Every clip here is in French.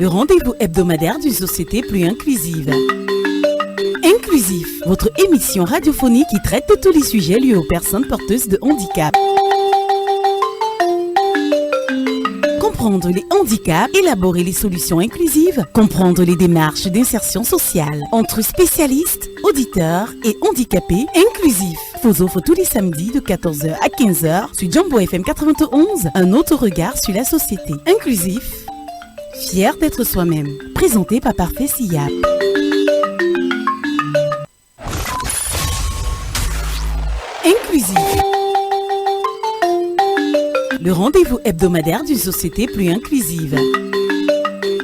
rendez-vous hebdomadaire d'une société plus inclusive. Inclusif, votre émission radiophonique qui traite de tous les sujets liés aux personnes porteuses de handicap. Comprendre les handicaps, élaborer les solutions inclusives, comprendre les démarches d'insertion sociale entre spécialistes, auditeurs et handicapés. Inclusif vous offre tous les samedis de 14h à 15h sur Jumbo FM 91 un autre regard sur la société. Inclusif, fier d'être soi-même. Présenté par Parfait Siap. Inclusif, le rendez-vous hebdomadaire d'une société plus inclusive.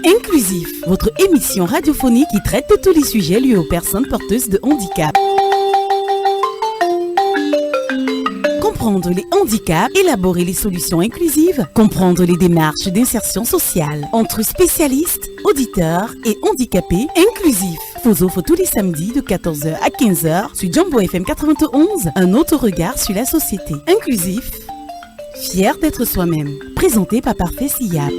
Inclusif, votre émission radiophonique qui traite de tous les sujets liés aux personnes porteuses de handicap. Comprendre les handicaps, élaborer les solutions inclusives, comprendre les démarches d'insertion sociale entre spécialistes, auditeurs et handicapés. Inclusif vous offre tous les samedis de 14h à 15h sur Jumbo FM 91 un autre regard sur la société. Inclusif, fier d'être soi-même. Présenté par Parfait Siap.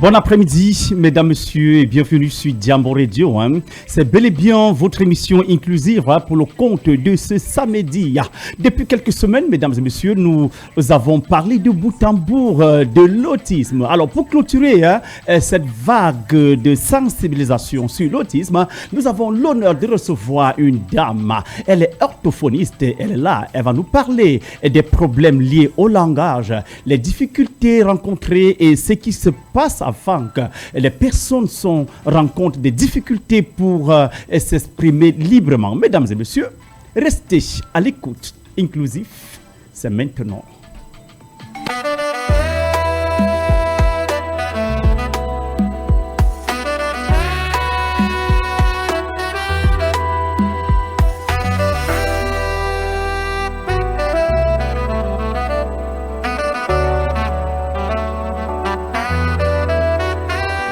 Bon après-midi, mesdames, messieurs, et bienvenue sur Jumbo Radio. C'est bel et bien votre émission inclusive pour le compte de ce samedi. Depuis quelques semaines, mesdames et messieurs, nous avons parlé de bout en bout de l'autisme. Alors, pour clôturer cette vague de sensibilisation sur l'autisme, nous avons l'honneur de recevoir une dame. Elle est orthophoniste, elle est là, elle va nous parler des problèmes liés au langage, les difficultés rencontrées et ce qui se passe afin que les personnes rencontrent des difficultés pour s'exprimer librement. Mesdames et messieurs, restez à l'écoute. Inclusif, c'est maintenant.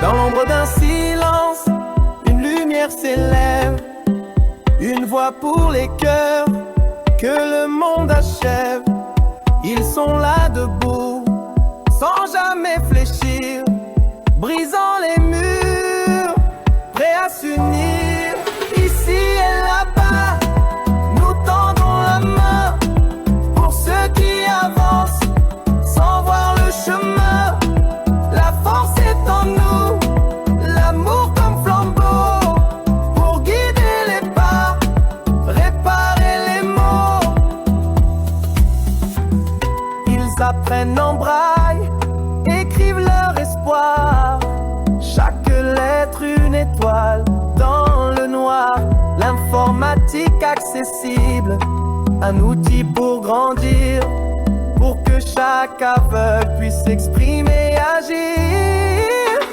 Dans l'ombre d'un silence, une lumière s'élève, une voix pour les cœurs que le monde achève. Ils sont là debout, sans jamais fléchir, brisant les murs, prêts à s'unir. Ici et là-bas, nous tendons la main pour ceux qui avancent, sans voir le chemin. La force est en nous, l'amour comme flambeau, pour guider les pas, réparer les mots. Ils apprennent en braille, écrivent leur espoir, chaque lettre une étoile dans le noir. L'informatique accessible, un outil pour grandir, pour que chaque aveugle puisse s'exprimer et agir.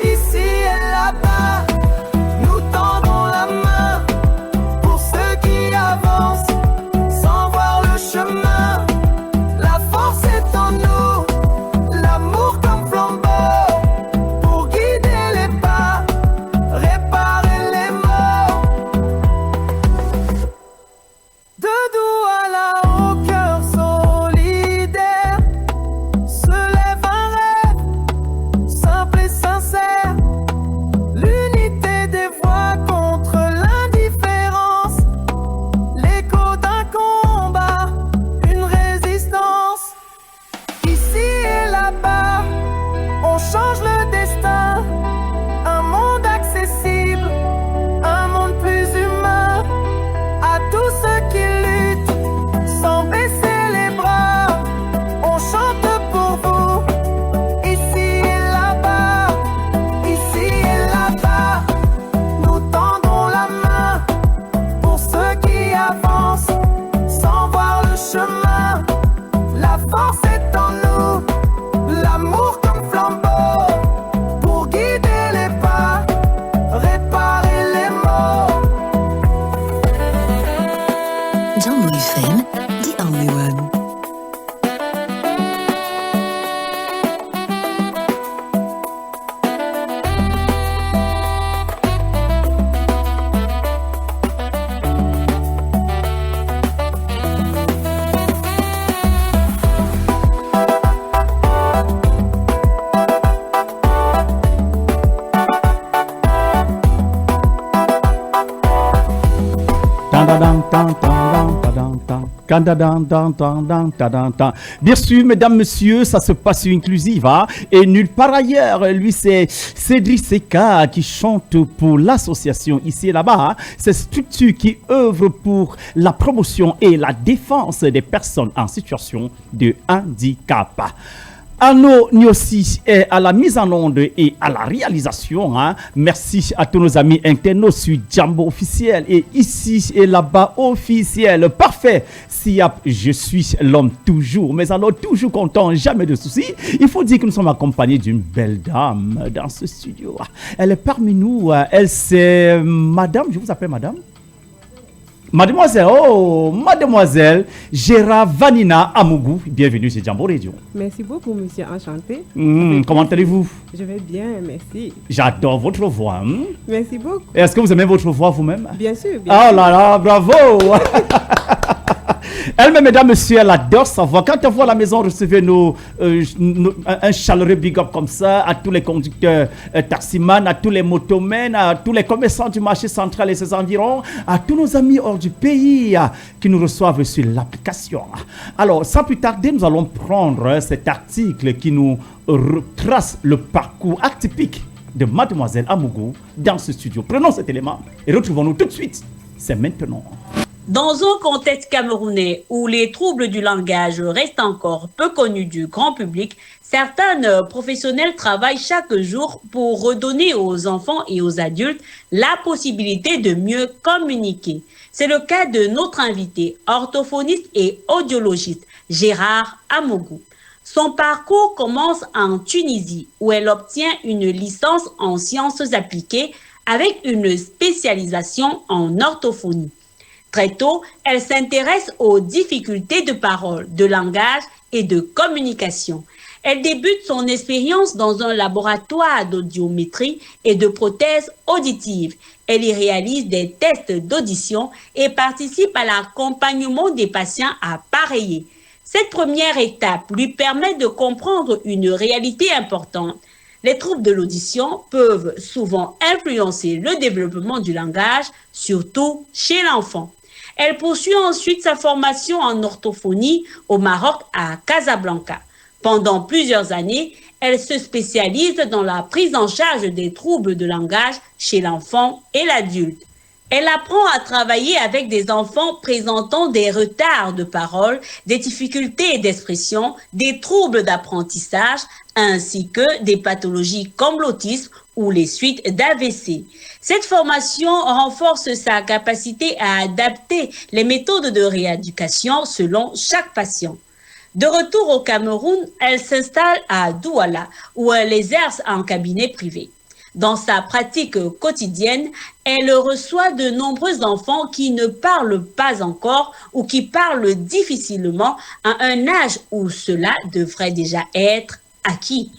Ici et là-bas, nous tendons la main pour ceux qui avancent, sans voir le chemin. La force est en nous, l'amour comme flambeau, pour guider les pas, réparer les mots. De doux à la haut cœur solidaire, se lève un rêve, simple et sincère. L'unité des voix contre l'indifférence, l'écho d'un combat, une résistance. La force est en nous, l'amour comme flambeau, pour guider les pas, réparer les mots. Jambo FM, the only one. Bien sûr, mesdames, messieurs, ça se passe sur Inclusive, hein? Et nulle part ailleurs. Lui, c'est Cédric Seka qui chante pour l'association ici et là-bas. Hein? Cette structure qui œuvre pour la promotion et la défense des personnes en situation de handicap. Arnaud Niossi est à la mise en onde et à la réalisation. Hein. Merci à tous nos amis internautes sur Jambo officiel et ici et là-bas officiel. Parfait. Siap, je suis l'homme toujours, mais alors toujours content, jamais de soucis. Il faut dire que nous sommes accompagnés d'une belle dame dans ce studio. Elle est parmi nous. Elle, c'est madame, je vous appelle madame? Mademoiselle Gérard Vanina Amougou, bienvenue chez Jambo Radio. Merci beaucoup, monsieur, enchanté. Comment allez-vous? Je vais bien, merci. J'adore votre voix. Merci beaucoup. Est-ce que vous aimez votre voix vous-même? Bien sûr. Bien sûr. Là là, bravo. Elle-même, mesdames, messieurs, elle adore sa voix. Quand elle voit à la maison, recevez un chaleureux big up comme ça à tous les conducteurs taximans, à tous les motomens, à tous les commerçants du marché central et ses environs, à tous nos amis hors du pays qui nous reçoivent sur l'application. Alors, sans plus tarder, nous allons prendre cet article qui nous retrace le parcours atypique de Mademoiselle Amougou dans ce studio. Prenons cet élément et retrouvons-nous tout de suite. C'est maintenant. Dans un contexte camerounais où les troubles du langage restent encore peu connus du grand public, certains professionnels travaillent chaque jour pour redonner aux enfants et aux adultes la possibilité de mieux communiquer. C'est le cas de notre invité, orthophoniste et audiologiste, Gérard Amougou. Son parcours commence en Tunisie, où elle obtient une licence en sciences appliquées avec une spécialisation en orthophonie. Très tôt, elle s'intéresse aux difficultés de parole, de langage et de communication. Elle débute son expérience dans un laboratoire d'audiométrie et de prothèses auditives. Elle y réalise des tests d'audition et participe à l'accompagnement des patients appareillés. Cette première étape lui permet de comprendre une réalité importante. Les troubles de l'audition peuvent souvent influencer le développement du langage, surtout chez l'enfant. Elle poursuit ensuite sa formation en orthophonie au Maroc à Casablanca. Pendant plusieurs années, elle se spécialise dans la prise en charge des troubles de langage chez l'enfant et l'adulte. Elle apprend à travailler avec des enfants présentant des retards de parole, des difficultés d'expression, des troubles d'apprentissage, ainsi que des pathologies comme l'autisme ou les suites d'AVC. Cette formation renforce sa capacité à adapter les méthodes de rééducation selon chaque patient. De retour au Cameroun, elle s'installe à Douala, où elle exerce en cabinet privé. Dans sa pratique quotidienne, elle reçoit de nombreux enfants qui ne parlent pas encore ou qui parlent difficilement à un âge où cela devrait déjà être acquis.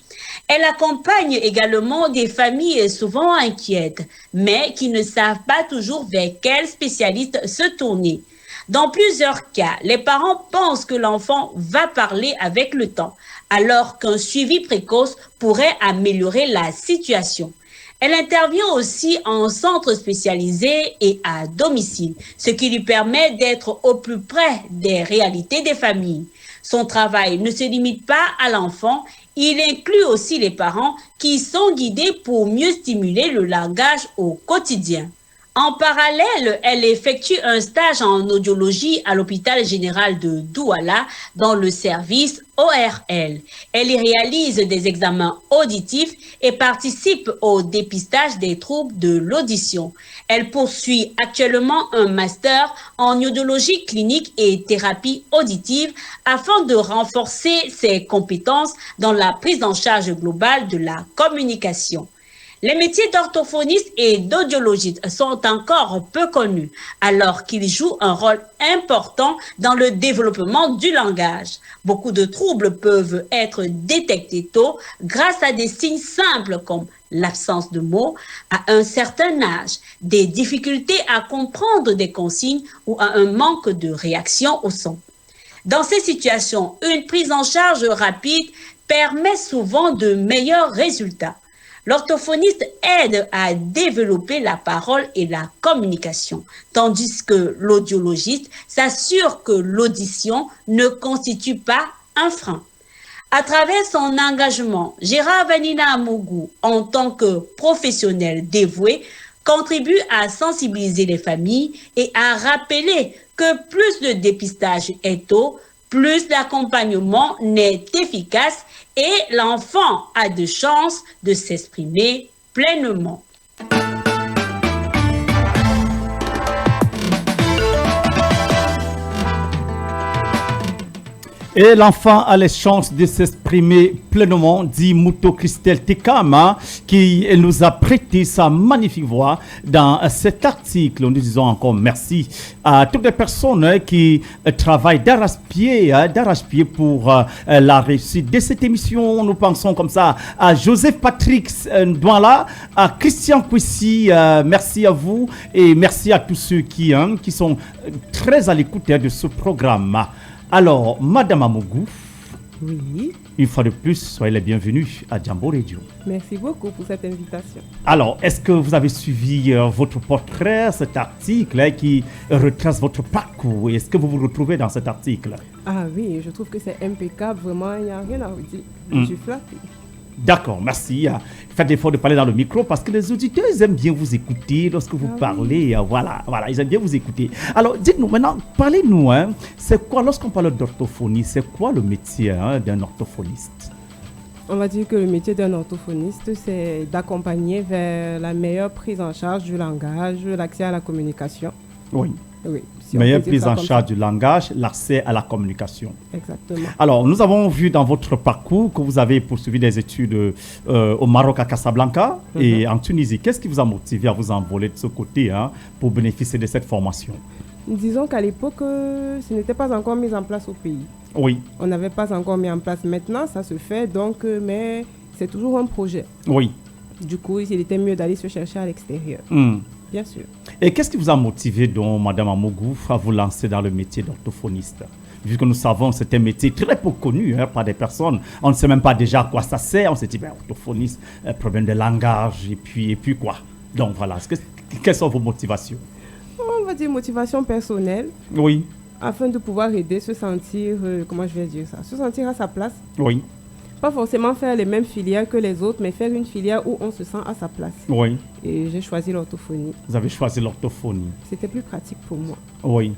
Elle accompagne également des familles souvent inquiètes, mais qui ne savent pas toujours vers quel spécialiste se tourner. Dans plusieurs cas, les parents pensent que l'enfant va parler avec le temps, alors qu'un suivi précoce pourrait améliorer la situation. Elle intervient aussi en centre spécialisé et à domicile, ce qui lui permet d'être au plus près des réalités des familles. Son travail ne se limite pas à l'enfant, il inclut aussi les parents qui sont guidés pour mieux stimuler le langage au quotidien. En parallèle, elle effectue un stage en audiologie à l'hôpital général de Douala dans le service ORL. Elle y réalise des examens auditifs et participe au dépistage des troubles de l'audition. Elle poursuit actuellement un master en audiologie clinique et thérapie auditive afin de renforcer ses compétences dans la prise en charge globale de la communication. Les métiers d'orthophoniste et d'audiologiste sont encore peu connus, alors qu'ils jouent un rôle important dans le développement du langage. Beaucoup de troubles peuvent être détectés tôt grâce à des signes simples comme l'absence de mots à un certain âge, des difficultés à comprendre des consignes ou à un manque de réaction au son. Dans ces situations, une prise en charge rapide permet souvent de meilleurs résultats. L'orthophoniste aide à développer la parole et la communication, tandis que l'audiologiste s'assure que l'audition ne constitue pas un frein. À travers son engagement, Gérard Vanina Amougou, en tant que professionnel dévoué, contribue à sensibiliser les familles et à rappeler que plus le dépistage est tôt, plus l'accompagnement n'est efficace et l'enfant a de chances de s'exprimer pleinement. Et l'enfant a les chances de s'exprimer pleinement, dit Mouto Christelle Tekama, qui nous a prêté sa magnifique voix dans cet article. Nous disons encore merci à toutes les personnes qui travaillent d'arrache-pied pour la réussite de cette émission. Nous pensons comme ça à Joseph Patrick Douala, à Christian Kwesi, merci à vous et merci à tous ceux qui sont très à l'écoute de ce programme. Alors, Madame Amougou, Oui, une fois de plus, soyez les bienvenus à Jambo Radio. merci beaucoup pour cette invitation. Alors, est-ce que vous avez suivi votre portrait, cet article qui retrace votre parcours? Est-ce que vous vous retrouvez dans cet article? Ah oui, je trouve que c'est impeccable, vraiment, il n'y a rien à redire. Je suis flattée. D'accord, merci. Faites l'effort de parler dans le micro parce que les auditeurs ils aiment bien vous écouter lorsque vous parlez. Voilà, ils aiment bien vous écouter. Alors, dites-nous maintenant, parlez-nous, c'est quoi, lorsqu'on parle d'orthophonie, c'est quoi le métier d'un orthophoniste? On va dire que le métier d'un orthophoniste, c'est d'accompagner vers la meilleure prise en charge du langage, l'accès à la communication. Oui. Oui. Si on Meilleure peut dire prise ça en comme charge ça. du langage, l'accès à la communication. Exactement. Alors, nous avons vu dans votre parcours que vous avez poursuivi des études au Maroc, à Casablanca et en Tunisie. Qu'est-ce qui vous a motivé à vous envoler de ce côté pour bénéficier de cette formation? Disons qu'à l'époque, ce n'était pas encore mis en place au pays. Oui, On n'avait pas encore mis en place. Maintenant, ça se fait, donc, mais c'est toujours un projet. oui. Du coup, il était mieux d'aller se chercher à l'extérieur. Bien sûr. Et qu'est-ce qui vous a motivé, donc, Madame Amougou, à vous lancer dans le métier d'orthophoniste? Vu que nous savons que c'est un métier très peu connu par des personnes, on ne sait même pas déjà à quoi ça sert. On s'est dit, orthophoniste, problème de langage, et puis quoi? Donc voilà, quelles sont vos motivations? On va dire motivation personnelle, Oui, afin de pouvoir aider, se sentir, comment je vais dire ça, se sentir à sa place. oui, Pas forcément faire les mêmes filières que les autres, mais faire une filière où on se sent à sa place. oui. Et j'ai choisi l'orthophonie. Vous avez choisi l'orthophonie. C'était plus pratique pour moi. Oui.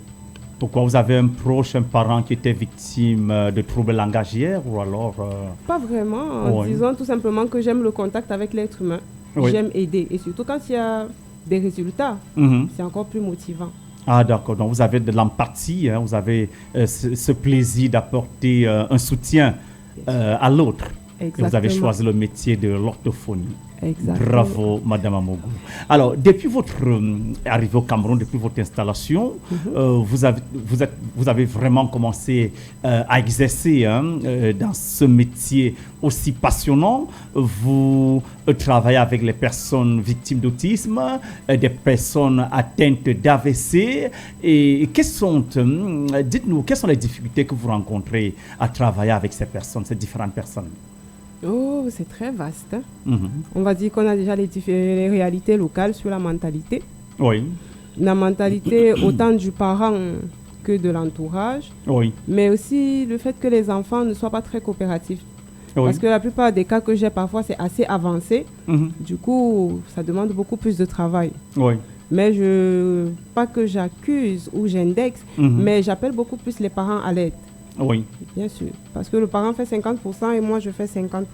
Pourquoi vous avez un proche, un parent qui était victime de troubles langagières ou alors... Pas vraiment, Oui. disons tout simplement que j'aime le contact avec l'être humain. Oui. J'aime aider. Et surtout quand il y a des résultats, c'est encore plus motivant. Ah d'accord, donc vous avez de l'empathie, vous avez ce plaisir d'apporter un soutien à l'autre. Et vous avez Exactement. choisi le métier de l'orthophonie. Exactement. Bravo, Madame Amougou. Alors, depuis votre arrivée au Cameroun, depuis votre installation, vous avez vraiment commencé à exercer dans ce métier aussi passionnant. Vous travaillez avec les personnes victimes d'autisme, des personnes atteintes d'AVC. Et dites-nous, quelles sont les difficultés que vous rencontrez à travailler avec ces personnes, ces différentes personnes? Oh, c'est très vaste. On va dire qu'on a déjà les réalités locales sur la mentalité. Oui, La mentalité autant du parent que de l'entourage, oui, mais aussi le fait que les enfants ne soient pas très coopératifs. oui. Parce que la plupart des cas que j'ai parfois, c'est assez avancé. Du coup, ça demande beaucoup plus de travail. Oui. Mais pas que j'accuse ou j'indexe, mais j'appelle beaucoup plus les parents à l'aide. Oui. Bien sûr, parce que le parent fait 50% et moi je fais 50%.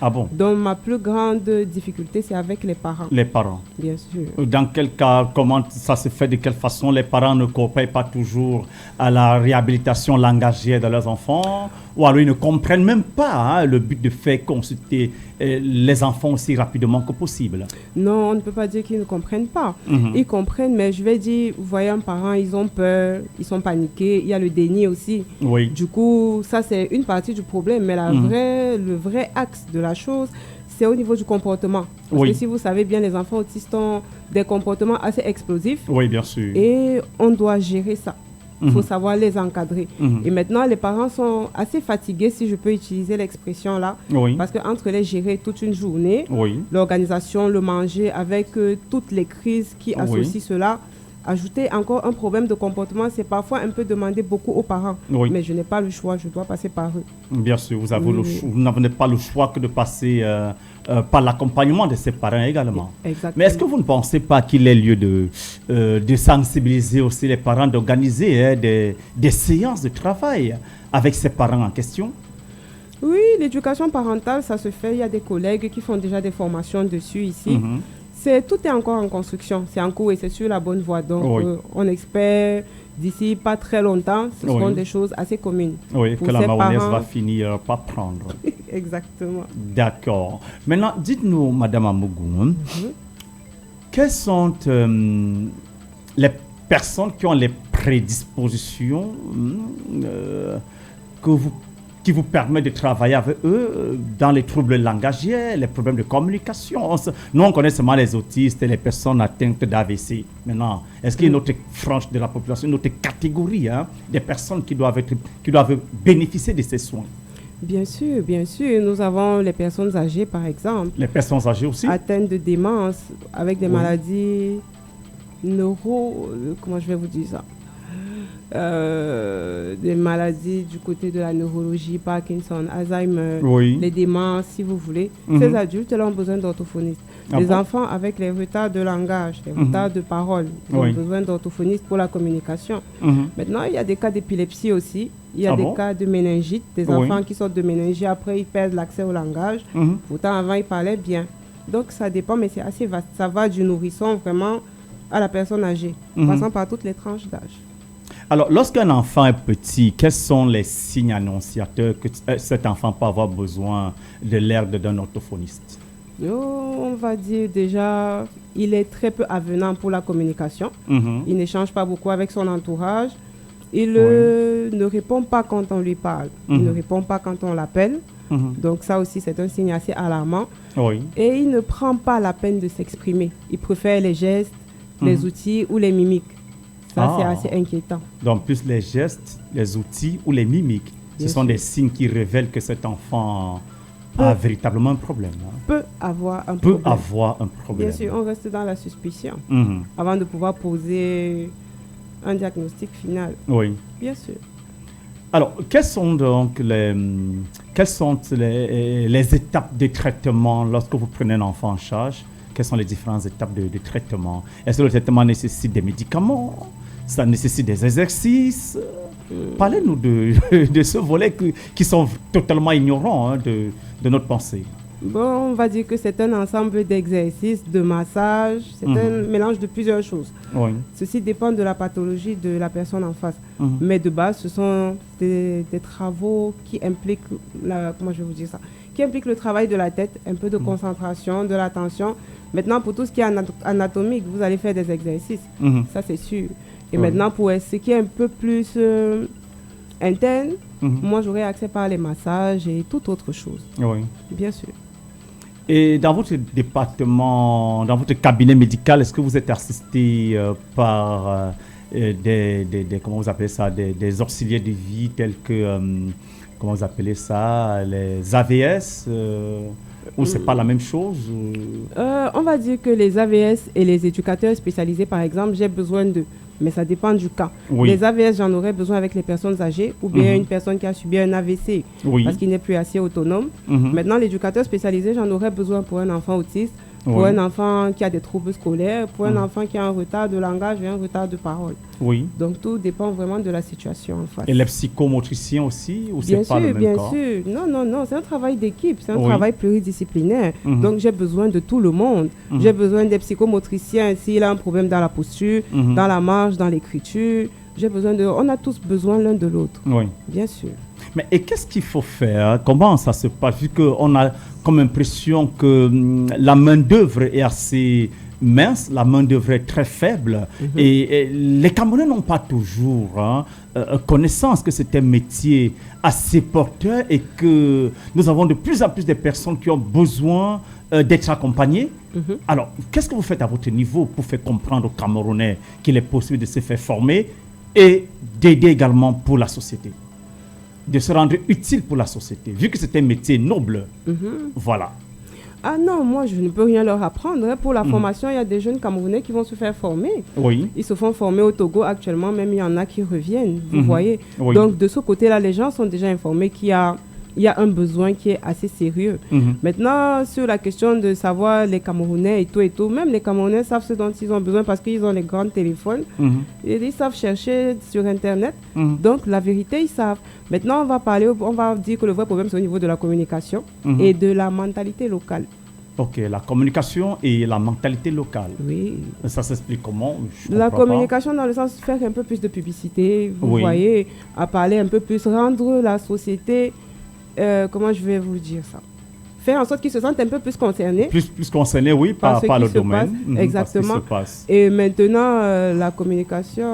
Ah bon? Donc ma plus grande difficulté, c'est avec les parents. Les parents. Bien sûr. Dans quel cas, comment ça se fait, de quelle façon les parents ne coopèrent pas toujours à la réhabilitation langagière de leurs enfants, ou alors ils ne comprennent même pas le but de faire consulter les enfants aussi rapidement que possible? Non, on ne peut pas dire qu'ils ne comprennent pas. Ils comprennent, mais je vais dire, vous voyez, un parent, ils ont peur, ils sont paniqués, il y a le déni aussi. Oui. Du coup, ça c'est une partie du problème, mais le vrai axe de la chose, c'est au niveau du comportement. Parce que si vous savez bien, les enfants autistes ont des comportements assez explosifs. Oui, bien sûr. Et on doit gérer ça. Il faut savoir les encadrer. Et maintenant, les parents sont assez fatigués, si je peux utiliser l'expression là, parce qu'entre les gérer toute une journée, l'organisation, le manger, avec toutes les crises qui associent cela, ajouter encore un problème de comportement, c'est parfois un peu demander beaucoup aux parents. Mais je n'ai pas le choix, je dois passer par eux. Bien sûr, vous n'avez pas le choix que de passer par l'accompagnement de ces parents également. Exactement. Mais est-ce que vous ne pensez pas qu'il est lieu de sensibiliser aussi les parents, d'organiser des séances de travail avec ces parents en question? Oui, l'éducation parentale, ça se fait. Il y a des collègues qui font déjà des formations dessus ici. Tout est encore en construction, c'est en cours et c'est sur la bonne voie. Donc, on espère d'ici pas très longtemps, ce seront des choses assez communes. Oui, que la mayonnaise va finir par prendre. Exactement. D'accord. Maintenant, dites-nous, Madame Amougou, quelles sont les personnes qui ont les prédispositions qui vous permet de travailler avec eux dans les troubles langagiers, les problèmes de communication? Nous, on connaît seulement les autistes et les personnes atteintes d'AVC. Maintenant, est-ce qu'il y a une autre frange de la population, une autre catégorie des personnes qui doivent bénéficier de ces soins? Bien sûr, bien sûr. Nous avons les personnes âgées, par exemple. Les personnes âgées aussi? Atteintes de démence, avec des maladies comment je vais vous dire ça? Des maladies du côté de la neurologie, Parkinson, Alzheimer, les démences, si vous voulez. Ces adultes-là ont besoin d'orthophonistes. Les enfants avec les retards de langage, les retards de parole, ont besoin d'orthophonistes pour la communication. Maintenant, il y a des cas d'épilepsie aussi. Il y a des cas de méningite, des enfants qui sortent de méningite, après ils perdent l'accès au langage. Pourtant, avant, ils parlaient bien. Donc, ça dépend, mais c'est assez vaste. Ça va du nourrisson vraiment à la personne âgée, passant par toutes les tranches d'âge. Alors, lorsqu'un enfant est petit, quels sont les signes annonciateurs que cet enfant peut avoir besoin de l'aide d'un orthophoniste? On va dire déjà, il est très peu avenant pour la communication. Il n'échange pas beaucoup avec son entourage. Il ne répond pas quand on lui parle. Il ne répond pas quand on l'appelle. Donc ça aussi, c'est un signe assez alarmant. Et il ne prend pas la peine de s'exprimer. Il préfère les gestes, les outils ou les mimiques. Ça, c'est assez inquiétant. Donc, plus les gestes, les outils ou les mimiques, ce sont des signes qui révèlent que cet enfant a véritablement un problème. Peut avoir un problème. Bien sûr, on reste dans la suspicion avant de pouvoir poser un diagnostic final. Oui. Bien sûr. Alors, quelles sont donc les étapes de traitement lorsque vous prenez un enfant en charge? Quelles sont les différentes étapes de traitement? Est-ce que le traitement nécessite des médicaments? Ça nécessite des exercices? Parlez-nous de ce volet qui sont totalement ignorants de notre pensée. Bon, on va dire que c'est un ensemble d'exercices, de massages, c'est un mélange de plusieurs choses. Ceci dépend de la pathologie de la personne en face. Mais de base, ce sont des travaux qui impliquent, comment je vais vous dire ça, qui impliquent le travail de la tête, un peu de concentration, de l'attention. Maintenant, pour tout ce qui est anatomique, vous allez faire des exercices, ça c'est sûr. Et maintenant, pour ce qui est un peu plus interne, moi j'aurais accès par les massages et toute autre chose. Bien sûr. Et dans votre département, dans votre cabinet médical, est-ce que vous êtes assisté par comment vous appelez ça, des auxiliaires de vie tels que, comment vous appelez ça, les AVS ou c'est pas la même chose? On va dire que les AVS et les éducateurs spécialisés, par exemple, j'ai besoin d'eux. Mais ça dépend du cas. Les AVS, j'en aurais besoin avec les personnes âgées ou bien une personne qui a subi un AVC parce qu'il n'est plus assez autonome. Maintenant, l'éducateur spécialisé, j'en aurais besoin pour un enfant autiste pour un enfant qui a des troubles scolaires, pour un enfant qui a un retard de langage et un retard de parole. Oui. Donc tout dépend vraiment de la situation en face. Et les psychomotriciens aussi, ou c'est pas le même bien cas? sûr. Non, c'est un travail d'équipe, c'est un travail pluridisciplinaire. Donc j'ai besoin de tout le monde. J'ai besoin des psychomotriciens s'il a un problème dans la posture, dans la marche, dans l'écriture. On a tous besoin l'un de l'autre. Oui. Bien sûr. Mais et qu'est-ce qu'il faut faire? Comment ça se passe? Vu qu'on a comme impression que la main-d'œuvre est assez mince, la main-d'œuvre est très faible. Et les Camerounais n'ont pas toujours connaissance que c'est un métier assez porteur et que nous avons de plus en plus de personnes qui ont besoin d'être accompagnées. Alors, qu'est-ce que vous faites à votre niveau pour faire comprendre aux Camerounais qu'il est possible de se faire former et d'aider également pour la société, de se rendre utile pour la société, vu que c'est un métier noble? Voilà. Ah non, moi je ne peux rien leur apprendre. Pour la formation, il y a des jeunes Camerounais qui vont se faire former. Oui. Ils se font former au Togo actuellement, même il y en a qui reviennent, vous voyez. Oui. Donc de ce côté-là, les gens sont déjà informés qu'il y a un besoin qui est assez sérieux. Maintenant, sur la question de savoir les Camerounais et tout, même les Camerounais savent ce dont ils ont besoin parce qu'ils ont les grands téléphones. Et ils savent chercher sur Internet. Donc, la vérité, ils savent. Maintenant, on va dire que le vrai problème, c'est au niveau de la communication et de la mentalité locale. Ok, la communication et la mentalité locale. Oui. Ça s'explique comment? La communication dans le sens de faire un peu plus de publicité, vous voyez, à parler un peu plus, rendre la société... comment je vais vous dire ça? Faire en sorte qu'ils se sentent un peu plus concernés. Plus concernés, oui, par le domaine. Exactement. Et maintenant, la communication,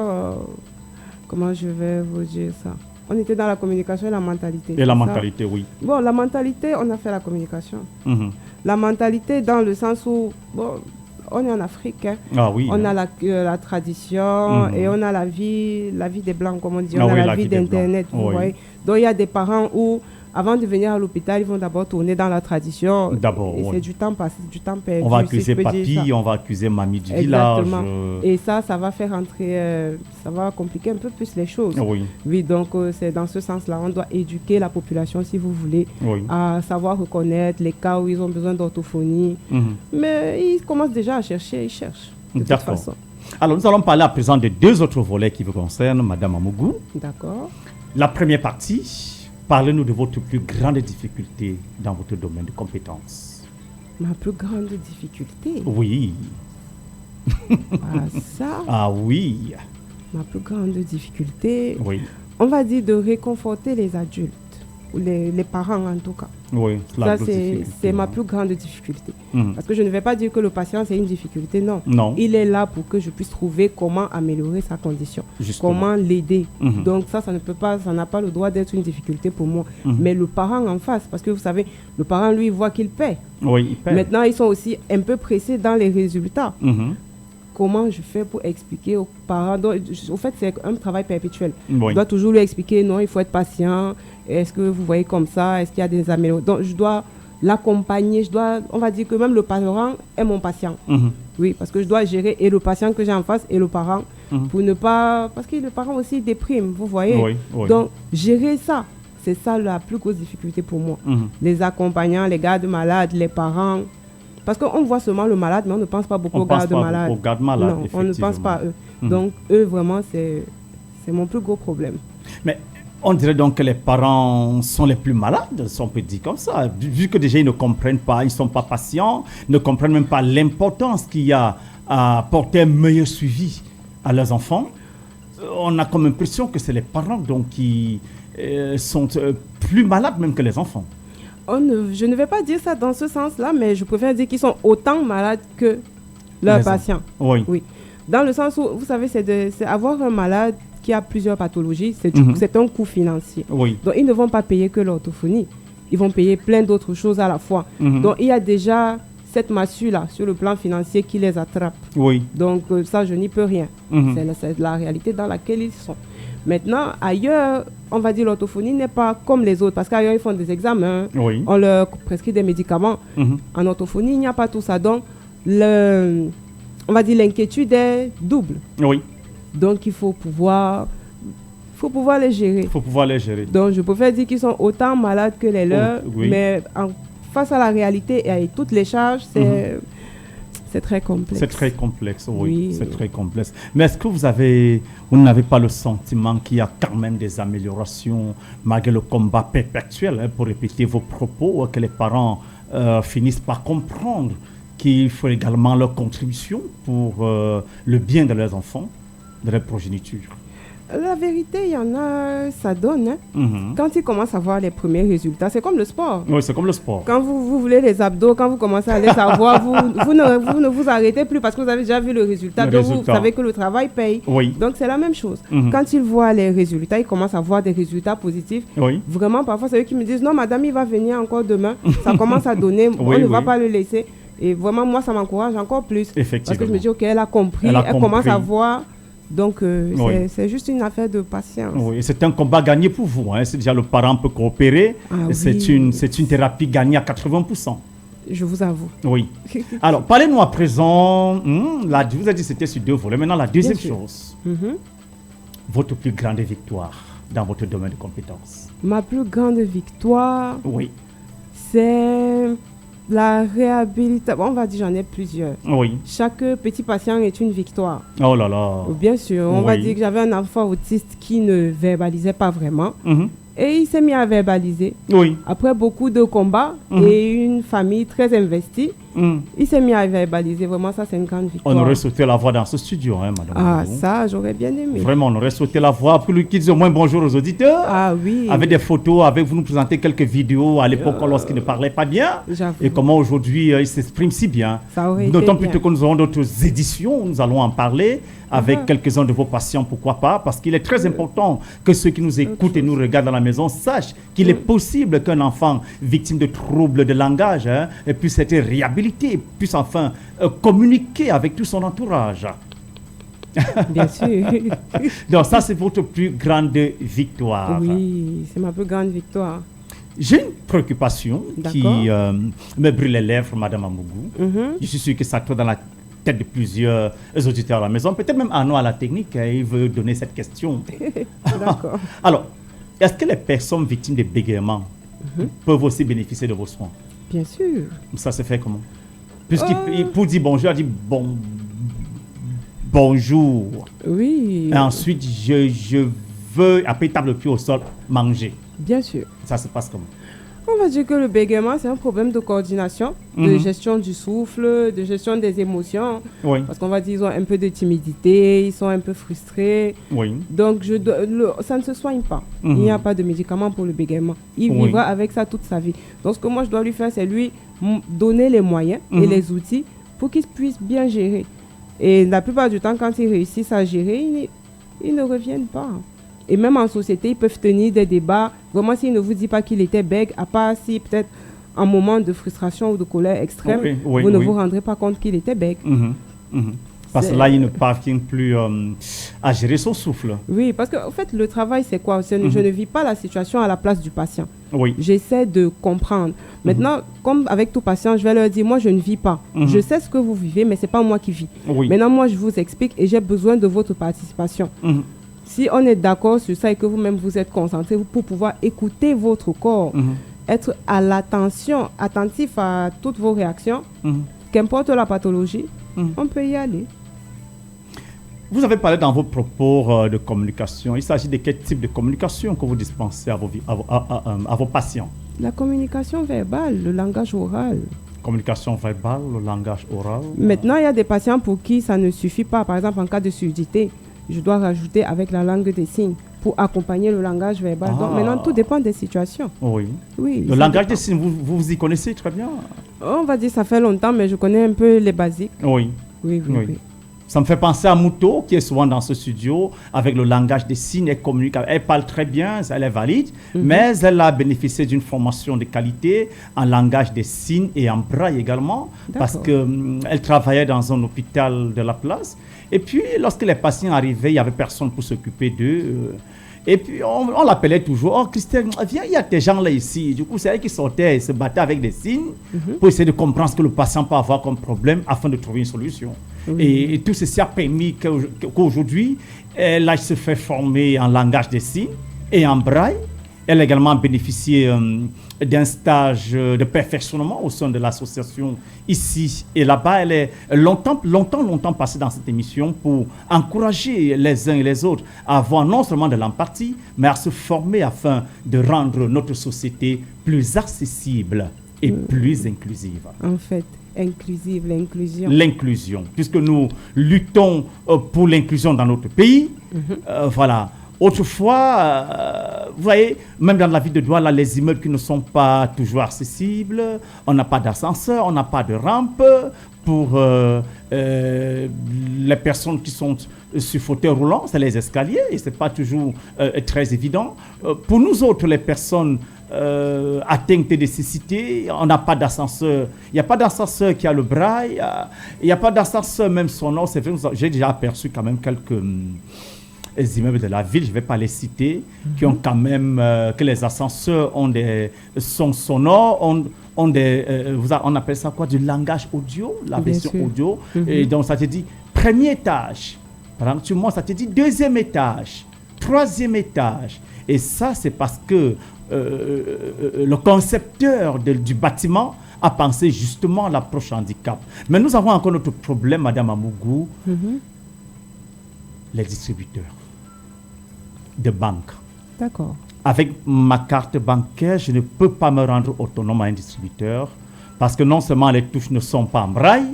comment je vais vous dire ça? On était dans la communication et la mentalité. Et la mentalité, oui. Bon, la mentalité, on a fait la communication. La mentalité dans le sens où, bon, on est en Afrique. Hein. Ah, oui, on a la tradition et on a la vie des Blancs, comme on dit. On a la vie d'Internet, vous voyez. Donc, il y a des parents où... Avant de venir à l'hôpital, ils vont d'abord tourner dans la tradition. D'abord, c'est du temps passé, du temps perdu. On va accuser papy, on va accuser mamie du village. Et ça va faire entrer, ça va compliquer un peu plus les choses. Oui, donc c'est dans ce sens-là. On doit éduquer la population, si vous voulez, à savoir reconnaître les cas où ils ont besoin d'orthophonie. Mais ils commencent déjà à chercher, ils cherchent. De toute façon. Alors, nous allons parler à présent de deux autres volets qui vous concernent, Madame Amougou. D'accord. La première partie... Parlez-nous de votre plus grande difficulté dans votre domaine de compétences. Ma plus grande difficulté? Oui. Ça? Ah oui. Ma plus grande difficulté, oui. On va dire de réconforter les adultes, ou les parents en tout cas. Oui, ça c'est ma plus grande difficulté. Parce que je ne vais pas dire que le patient c'est une difficulté, non. Il est là pour que je puisse trouver comment améliorer sa condition, comment l'aider. Donc ça n'a pas le droit d'être une difficulté pour moi. Mais le parent en face, parce que vous savez, le parent lui voit qu'il paie. Oui, il paie. Maintenant ils sont aussi un peu pressés dans les résultats. Comment je fais pour expliquer aux parents? Donc, au fait, c'est un travail perpétuel. Je dois toujours lui expliquer, non, il faut être patient. Est-ce que vous voyez comme ça? Est-ce qu'il y a des améliorations? Donc, je dois l'accompagner. On va dire que même le parent est mon patient. Oui, parce que je dois gérer et le patient que j'ai en face et le parent pour ne pas... Parce que le parent aussi déprime, vous voyez. Donc, gérer ça, c'est ça la plus grosse difficulté pour moi. Les accompagnants, les gardes malades, les parents... Parce qu'on voit seulement le malade, mais on ne pense pas beaucoup aux gardes malades. Non, on ne pense pas à eux. Donc, eux, vraiment, c'est mon plus gros problème. Mais on dirait donc que les parents sont les plus malades, si on peut dire comme ça. Vu que déjà, ils ne comprennent pas, ils ne sont pas patients, ne comprennent même pas l'importance qu'il y a à porter un meilleur suivi à leurs enfants. On a comme impression que c'est les parents donc, qui sont plus malades même que les enfants. Je ne vais pas dire ça dans ce sens-là, mais je préfère dire qu'ils sont autant malades que leurs patients. Oui. Dans le sens où, vous savez, c'est avoir un malade qui a plusieurs pathologies, c'est un coût financier. Donc, ils ne vont pas payer que l'orthophonie. Ils vont payer plein d'autres choses à la fois. Donc, il y a déjà cette massue-là, sur le plan financier, qui les attrape. Donc, ça, je n'y peux rien. C'est la réalité dans laquelle ils sont. Maintenant, ailleurs, on va dire l'orthophonie n'est pas comme les autres, parce qu'ailleurs, ils font des examens, on leur prescrit des médicaments. En orthophonie, il n'y a pas tout ça. Donc, on va dire l'inquiétude est double. Donc, il faut pouvoir les gérer. Donc, je préfère dire qu'ils sont autant malades que les leurs, mais face à la réalité et à toutes les charges, C'est très complexe. C'est très complexe, oui. C'est très complexe. Mais est-ce que vous n'avez pas le sentiment qu'il y a quand même des améliorations malgré le combat perpétuel, pour répéter vos propos, que les parents finissent par comprendre qu'il faut également leur contribution pour le bien de leurs enfants, de leur progéniture? La vérité, il y en a, ça donne. Quand ils commencent à voir les premiers résultats, c'est comme le sport. Oui, c'est comme le sport. Quand vous voulez les abdos, quand vous commencez à les savoir, vous ne vous arrêtez plus parce que vous avez déjà vu le résultat. Donc vous savez que le travail paye. Oui. Donc c'est la même chose. Quand ils voient les résultats, ils commencent à voir des résultats positifs. Oui. Vraiment, parfois, c'est eux qui me disent, non, madame, il va venir encore demain. Ça commence à donner, on ne va pas le laisser. Et vraiment, moi, ça m'encourage encore plus. Effectivement. Parce que je me dis, ok, elle a compris, elle commence à voir. Donc, c'est juste une affaire de patience. Oui, c'est un combat gagné pour vous. Hein. C'est déjà le parent peut coopérer. C'est une thérapie gagnée à 80%. Je vous avoue. Oui. Alors, parlez-nous à présent. Vous avez dit que c'était sur 2 volets. Maintenant, la deuxième chose. Votre plus grande victoire dans votre domaine de compétences. Ma plus grande victoire, oui, c'est la réhabilitation. On va dire j'en ai plusieurs. Oui. Chaque petit patient est une victoire. Oh là là. Bien sûr. On va dire que j'avais un enfant autiste qui ne verbalisait pas vraiment. Et il s'est mis à verbaliser. Oui. Après beaucoup de combats et une famille très investie, il s'est mis à verbaliser. Vraiment, ça, c'est une grande victoire. On aurait souhaité la voir dans ce studio, hein, madame. Ah, ça, j'aurais bien aimé. Vraiment, on aurait souhaité la voir pour lui qui dise au moins bonjour aux auditeurs. Ah oui. Avec des photos, avec vous nous présenter quelques vidéos à l'époque lorsqu'il ne parlait pas bien. J'avoue. Et comment aujourd'hui il s'exprime si bien. Ça aurait D'autant été plutôt que nous aurons d'autres éditions, nous allons en parler avec quelques-uns de vos patients, pourquoi pas, parce qu'il est très important que ceux qui nous écoutent et nous regardent à la maison sachent qu'il est possible qu'un enfant victime de troubles de langage puisse être réhabilité, puisse enfin communiquer avec tout son entourage. Bien sûr. Donc ça, c'est votre plus grande victoire. Oui, c'est ma plus grande victoire. J'ai une préoccupation qui me brûle les lèvres, Madame Amougou. Je suis sûr que ça tourne dans la tête de plusieurs auditeurs à la maison, peut-être même Arnaud à la technique, il veut donner cette question. D'accord. Alors, est-ce que les personnes victimes de bégaiement peuvent aussi bénéficier de vos soins? Bien sûr. Ça se fait comment? Puisqu'il pour dire bonjour, il dit bonjour. Oui. Et ensuite, je veux, après table le pied au sol, manger. Bien sûr. Ça se passe comment? On va dire que le bégaiement, c'est un problème de coordination, de gestion du souffle, de gestion des émotions. Oui. Parce qu'on va dire qu'ils ont un peu de timidité, ils sont un peu frustrés. Oui. Donc, ça ne se soigne pas. Il n'y a pas de médicament pour le bégaiement. Il vivra avec ça toute sa vie. Donc, ce que moi, je dois lui faire, c'est lui donner les moyens et les outils pour qu'il puisse bien gérer. Et la plupart du temps, quand ils réussissent à gérer, ils ne reviennent pas. Et même en société, ils peuvent tenir des débats. Vraiment, s'il ne vous dit pas qu'il était bègue, à part si peut-être en moment de frustration ou de colère extrême, vous ne vous rendrez pas compte qu'il était bègue. Parce que là, il ne parvient plus à gérer son souffle. Oui, parce qu'en fait, le travail, c'est quoi? Je ne vis pas la situation à la place du patient. Oui. J'essaie de comprendre. Maintenant, comme avec tout patient, je vais leur dire, moi, je ne vis pas. Je sais ce que vous vivez, mais ce n'est pas moi qui vis. Maintenant, moi, je vous explique et j'ai besoin de votre participation. Si on est d'accord sur ça et que vous-même vous êtes concentré pour pouvoir écouter votre corps, être à l'attention, attentif à toutes vos réactions, qu'importe la pathologie, on peut y aller. Vous avez parlé dans vos propos de communication. Il s'agit de quel type de communication que vous dispensez à vos patients? La communication verbale, le langage oral. Communication verbale, le langage oral. Maintenant, il y a des patients pour qui ça ne suffit pas. Par exemple, en cas de surdité, je dois rajouter avec la langue des signes pour accompagner le langage verbal. Donc maintenant, tout dépend des situations. Oui. Le langage des signes, vous y connaissez très bien? On va dire que ça fait longtemps, mais je connais un peu les basiques. Oui. Ça me fait penser à Mouto, qui est souvent dans ce studio, avec le langage des signes, elle communique, elle parle très bien, elle est valide, mais elle a bénéficié d'une formation de qualité en langage des signes et en braille également, parce qu'elle travaillait dans un hôpital de la place. Et puis, lorsque les patients arrivaient, il n'y avait personne pour s'occuper d'eux. Et puis, on l'appelait toujours, oh Christelle, viens, il y a des gens là ici. Du coup, c'est elle qui sortait et se battait avec des signes pour essayer de comprendre ce que le patient peut avoir comme problème afin de trouver une solution. Et tout ceci a permis qu'aujourd'hui, elle se fait former en langage des signes et en braille. Elle a également bénéficié d'un stage de perfectionnement au sein de l'association ici et là-bas. Elle est longtemps passée dans cette émission pour encourager les uns et les autres à avoir non seulement de l'empathie, mais à se former afin de rendre notre société plus accessible et plus inclusive. En fait, inclusive, l'inclusion. L'inclusion, puisque nous luttons pour l'inclusion dans notre pays. Voilà. Autrefois, vous voyez, même dans la ville de Douala, les immeubles qui ne sont pas toujours accessibles, on n'a pas d'ascenseur, on n'a pas de rampe pour les personnes qui sont sur fauteuil roulant, c'est les escaliers et ce n'est pas toujours très évident. Pour nous autres, les personnes atteintes de cécité, on n'a pas d'ascenseur. Il n'y a pas d'ascenseur qui a le braille, il n'y a pas d'ascenseur même sonore. C'est vrai, j'ai déjà aperçu quand même quelques immeubles de la ville, je ne vais pas les citer, qui ont quand même, que les ascenseurs ont des sons sonores, on appelle ça quoi, du langage audio, la version audio. Et donc ça te dit premier étage. Par exemple, tu montes, ça te dit deuxième étage, troisième étage. Et ça, c'est parce que le concepteur du bâtiment a pensé justement à l'approche handicap. Mais nous avons encore notre problème, Madame Amougou, les distributeurs de banque. D'accord. Avec ma carte bancaire, je ne peux pas me rendre autonome à un distributeur parce que non seulement les touches ne sont pas en braille,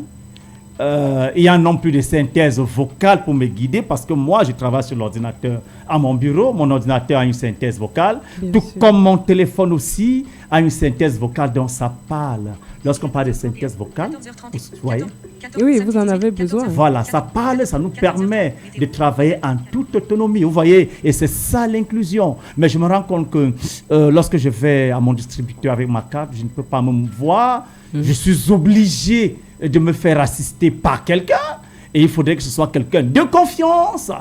il y a non plus de synthèse vocale pour me guider parce que moi, je travaille sur l'ordinateur à mon bureau. Mon ordinateur a une synthèse vocale, comme mon téléphone aussi a une synthèse vocale, donc ça parle. Lorsqu'on parle de synthèse vocale, vous voyez? Oui, vous en avez besoin. Voilà, ça parle, ça nous permet de travailler en toute autonomie, vous voyez, et c'est ça l'inclusion. Mais je me rends compte que lorsque je vais à mon distributeur avec ma carte, je ne peux pas me voir, je suis obligé de me faire assister par quelqu'un, et il faudrait que ce soit quelqu'un de confiance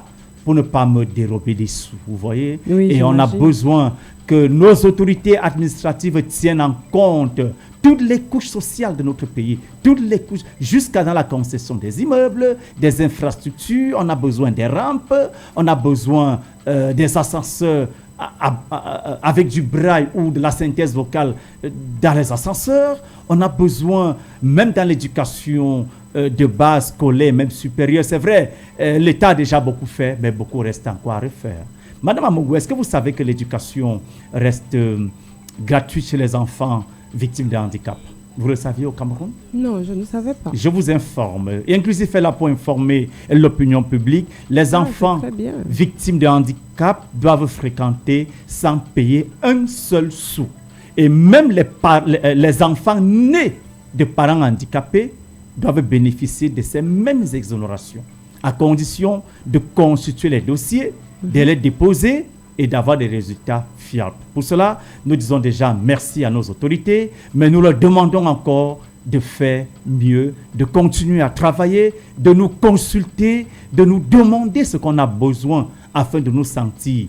pour ne pas me dérober des sous, vous voyez. Oui, et on a besoin que nos autorités administratives tiennent en compte toutes les couches sociales de notre pays, toutes les couches, jusqu'à dans la concession des immeubles, des infrastructures. On a besoin des rampes, on a besoin des ascenseurs avec du braille ou de la synthèse vocale dans les ascenseurs. On a besoin, même dans l'éducation de base, scolaire, même supérieure. C'est vrai, l'État a déjà beaucoup fait, mais beaucoup reste encore à refaire. Madame Amougou, est-ce que vous savez que l'éducation reste gratuite chez les enfants victimes de handicap? Vous le saviez au Cameroun? Non, je ne savais pas. Je vous informe. Et Inclusif est là pour informer l'opinion publique. Les enfants victimes de handicap doivent fréquenter sans payer un seul sou. Et même les enfants nés de parents handicapés doivent bénéficier de ces mêmes exonérations, à condition de constituer les dossiers, de les déposer et d'avoir des résultats fiables. Pour cela, nous disons déjà merci à nos autorités, mais nous leur demandons encore de faire mieux, de continuer à travailler, de nous consulter, de nous demander ce qu'on a besoin afin de nous sentir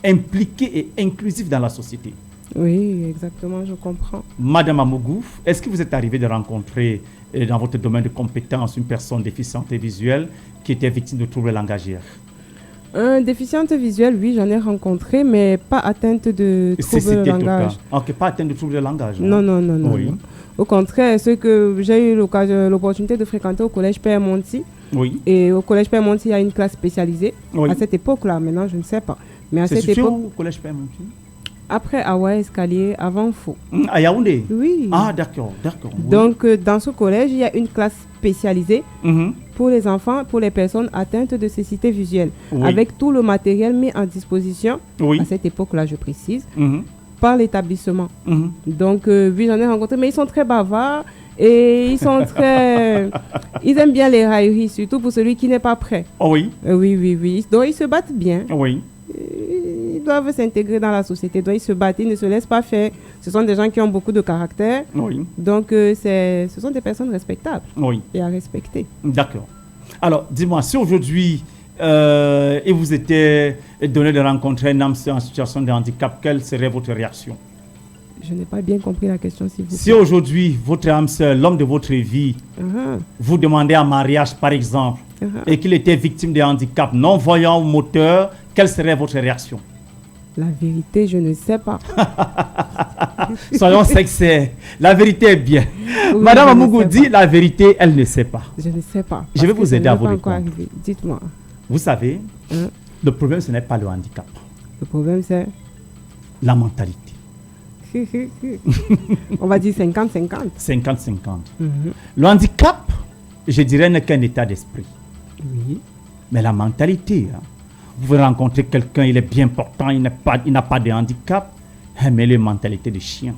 impliqués et inclusifs dans la société. Oui, exactement, je comprends. Madame Amougou, est-ce que vous êtes arrivée de rencontrer dans votre domaine de compétence une personne déficiente visuelle qui était victime de troubles langagières? Déficiente visuelle, oui, j'en ai rencontré, mais pas atteinte de troubles de langage. Ok, pas atteinte de troubles de langage. Hein? Non. Oui. Au contraire, ce que j'ai eu l'opportunité de fréquenter au collège Père Monti. Oui. Et au collège Père Monti, il y a une classe spécialisée. Oui. À cette époque-là, maintenant, je ne sais pas. Mais à cette époque. Au collège Père Monti? Après Awa Escalier, avant Faux. À Yaoundé? Oui. Ah, d'accord. Oui. Donc, dans ce collège, il y a une classe spécialisée pour les enfants, pour les personnes atteintes de cécité visuelle, avec tout le matériel mis en disposition, à cette époque-là, je précise, par l'établissement. Donc, oui, j'en ai rencontré, mais ils sont très bavards et ils sont très... ils aiment bien les railleries, surtout pour celui qui n'est pas prêt. Oh oui? Oui. Donc, ils se battent bien. Oui. Ils doivent s'intégrer dans la société, donc ils se battent, ils ne se laissent pas faire. Ce sont des gens qui ont beaucoup de caractère. Oui. Donc, ce sont des personnes respectables et à respecter. D'accord. Alors, dis-moi, si aujourd'hui, il vous était donné de rencontrer un homme en situation de handicap, quelle serait votre réaction? Je n'ai pas bien compris la question, s'il vous plaît. Si aujourd'hui, votre âme sœur, l'homme de votre vie, vous demandait en mariage, par exemple, et qu'il était victime de handicap non-voyant ou moteur, quelle serait votre réaction? La vérité, je ne sais pas. Soyons sincères. La vérité est bien. Oui, Madame je ne Amougou sais dit la vérité, elle ne sait pas. Je ne sais pas. Je vais parce que vous aider ça à n'est vous pas encore répondre. arrivé. Dites-moi. Vous savez, le problème, ce n'est pas le handicap. Le problème, c'est... La mentalité. On va dire 50-50. 50-50. Le handicap, je dirais, n'est qu'un état d'esprit. Oui. Mais la mentalité, hein, vous pouvez rencontrer quelqu'un, il est bien portant, il n'a pas de handicap, mais il a une mentalité de chien.